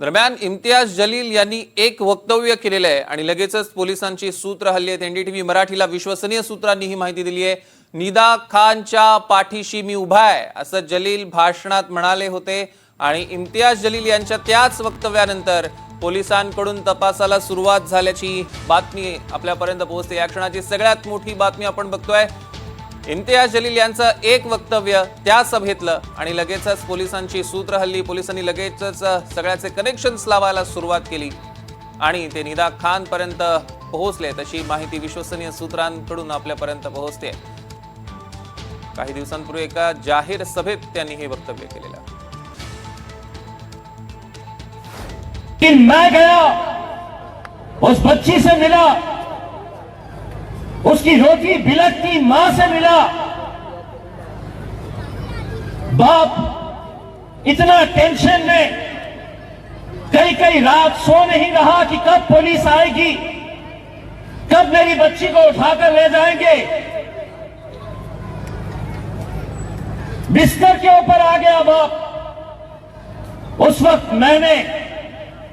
दरम्यान इम्तियाज जलील यांनी एक वक्तव्य केलेलं आहे आणि लगेचच पोलिसांची सूत्र हल्ली आहेत। एनडीटीव्ही मराठीला विश्वसनीय सूत्रांनी ही माहिती दिली आहे। निदा खानच्या पाठीशी मी उभा आहे असं जलील भाषणात म्हणाले होते आणि इम्तियाज जलील यांच्या त्याच वक्तव्यानंतर पोलिसांकडून तपासाला सुरुवात झाल्याची बातमी आपल्यापर्यंत पोहोचते। या क्षणाची सगळ्यात मोठी बातमी आपण बघतोय। इम्तियाज जलील यांचं एक वक्तव्य त्या सभेतलं आणि लगेचच पोलिसांची सूत्र हल्ली। पोलिसांनी लगेचच सगळ्याचे कनेक्शन्स लावायला सुरुवात केली आणि ते निदा खान पर्यंत पोहोचले तशी माहिती विश्वसनीय सूत्रांकडून आपल्यापर्यंत पोहोचते। काही दिवसांपूर्वी एका जाहीर सभेत त्यांनी हे वक्तव्य केलेलं। मैं गया, उस बच्ची से मिला, उसकी रोटी बिलखती मां से मिला। बाप इतना टेंशन में कई कई रात सो नहीं रहा कि कब पुलिस आएगी, कब मेरी बच्ची को उठाकर ले जाएंगे। बिस्तर के ऊपर आ गया बाप। उस वक्त मैंने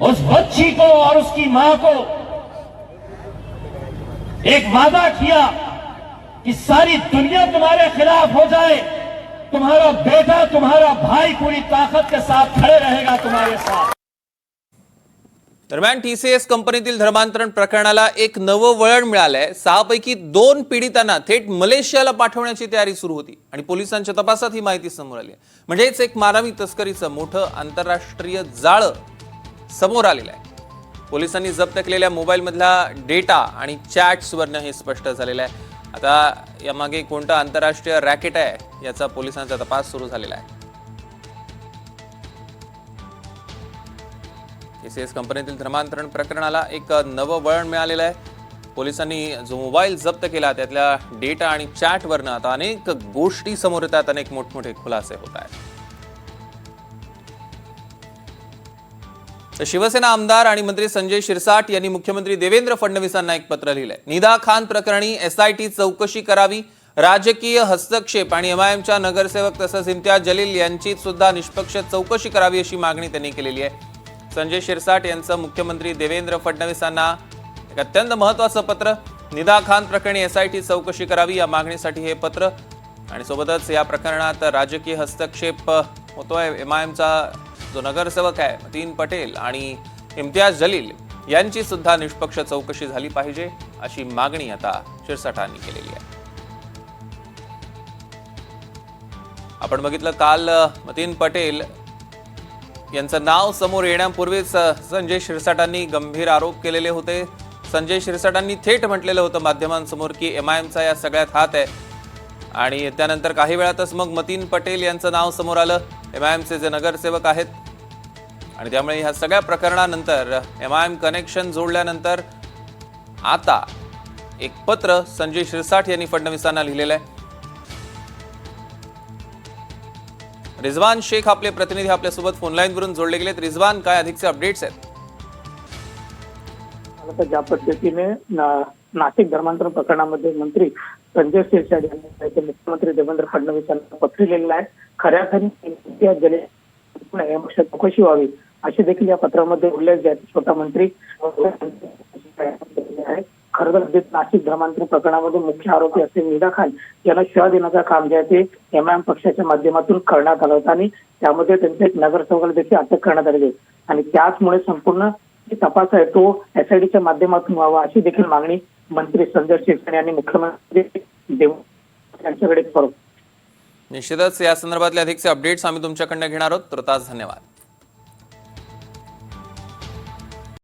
उस बच्ची को और उसकी मां को एक वादा किया कि सारी दुनिया तुम्हारे खिलाफ हो जाए, तुम्हारा बेटा तुम्हारा भाई पूरी ताकत के साथ खड़े रहेगा तुम्हारे साथ। दरम्यान टीसीएस कंपनीतील धर्मांतरण प्रकरणाला एक नवं वळण मिळालंय। 6 पैकी 2 पीडितांना थेट मलेशियाला पाठवण्याची तयारी सुरू होती आणि पोलिसांच्या तपासात ही माहिती समोर आली। म्हणजेच एक मानवी तस्करीचं मोठं आंतरराष्ट्रीय जाळं समोर आलेलं आहे। पोलिसांनी जप्त केलेल्या मोबाईल मधला डेटा आणि चॅट्सवरनं हे स्पष्ट झालेलं आहे। आता यामागे कोणतं आंतरराष्ट्रीय रॅकेट आहे याचा पोलिसांचा तपास सुरू झालेला आहे। टीसीएस कंपनीतील धर्मांतरण प्रकरणाला एक नवं वळण मिळालेलं आहे। पोलिसांनी जो मोबाईल जप्त केला त्यातल्या डेटा आणि चॅटवरनं आता अनेक गोष्टी समोर येतात, अनेक मोठमोठे खुलासे होत आहेत। शिवसेना आमदार आणि मंत्री संजय शिरसाट यांनी मुख्यमंत्री देवेंद्र फडणवीसांना एक पत्र लिहिलंय। निदा खान प्रकरणी एसआयटी चौकशी करावी, राजकीय हस्तक्षेप आणि एमआयएमच्या नगरसेवक तसंच इम्तियाज जलील यांची सुद्धा निष्पक्ष चौकशी करावी अशी मागणी त्यांनी केलेली आहे। संजय शिरसाट यांचं मुख्यमंत्री देवेंद्र फडणवीसांना एक अत्यंत महत्त्वाचं पत्र। निदा खान प्रकरणी एसआयटी चौकशी करावी या मागणीसाठी हे पत्र आणि सोबतच या प्रकरणात राजकीय हस्तक्षेप होतोय। एमआयएमचा जो नगरसेवक आहे मतीन पटेल आणि इम्तियाज जलील यांची सुद्धा निष्पक्ष चौकशी झाली पाहिजे अशी मागणी आता शिरसाटांनी केलेली आहे। आपण बघितलं काल मतीन पटेल यांचं नाव समोर येण्यापूर्वीच संजय शिरसाटांनी गंभीर आरोप केलेले होते। संजय शिरसाटांनी थेट म्हटलेलं होतं माध्यमांसमोर की एमआयएमचा या सगळ्यात हात आहे आणि त्यानंतर काही वेळातच मग मतीन पटेल यांचं नाव समोर आलं, एमआयएमचे जे नगरसेवक आहेत। आणि त्यामुळे ह्या सगळ्या प्रकरणानंतर एमआयएम कनेक्शन जोडल्यानंतर आता एक पत्र संजय शिरसाट यांनी फडणवीसांना लिहिलेलं आहे। रिजवान शेख आपले प्रतिनिधी आपल्यासोबत फोनलाईनवरून जोडले गेलेत। रिजवान, काय अधिकचे अपडेट्स आहेत? ज्या पद्धतीने नाशिक धर्मांतरण प्रकरणामध्ये मंत्री संजय शिरसाट यांनी मुख्यमंत्री देवेंद्र फडणवीस यांना पत्र लिहिलेलं आहे। खऱ्याखरी इम्तियाज जलील यामध्ये चौकशी व्हावी अशी देखील या पत्रामध्ये उल्लेख आहे। छोटा मंत्री आहे। खरं तर नाशिक धर्मांतरण प्रकरणामध्ये मुख्य आरोपी असलेले निदा खान यांना शिवा देण्याचं काम जे आहे ते एमआयएम पक्षाच्या माध्यमातून करण्यात आलं होतं आणि त्यामध्ये त्यांचे एक नगरसेवकाला देखील अटक करण्यात आली आणि त्याचमुळे संपूर्ण तपास आहे तो एसआयटीच्या माध्यमातून व्हावा अशी देखील मागणी मंत्री संजय शिरसाट यांनी मुख्यमंत्री देवेंद्र यांच्याकडे करू। निश्चितच या संदर्भातले अधिकचे अपडेट्स आम्ही तुमच्याकडनं घेणार आहोत। तुर्तास धन्यवाद।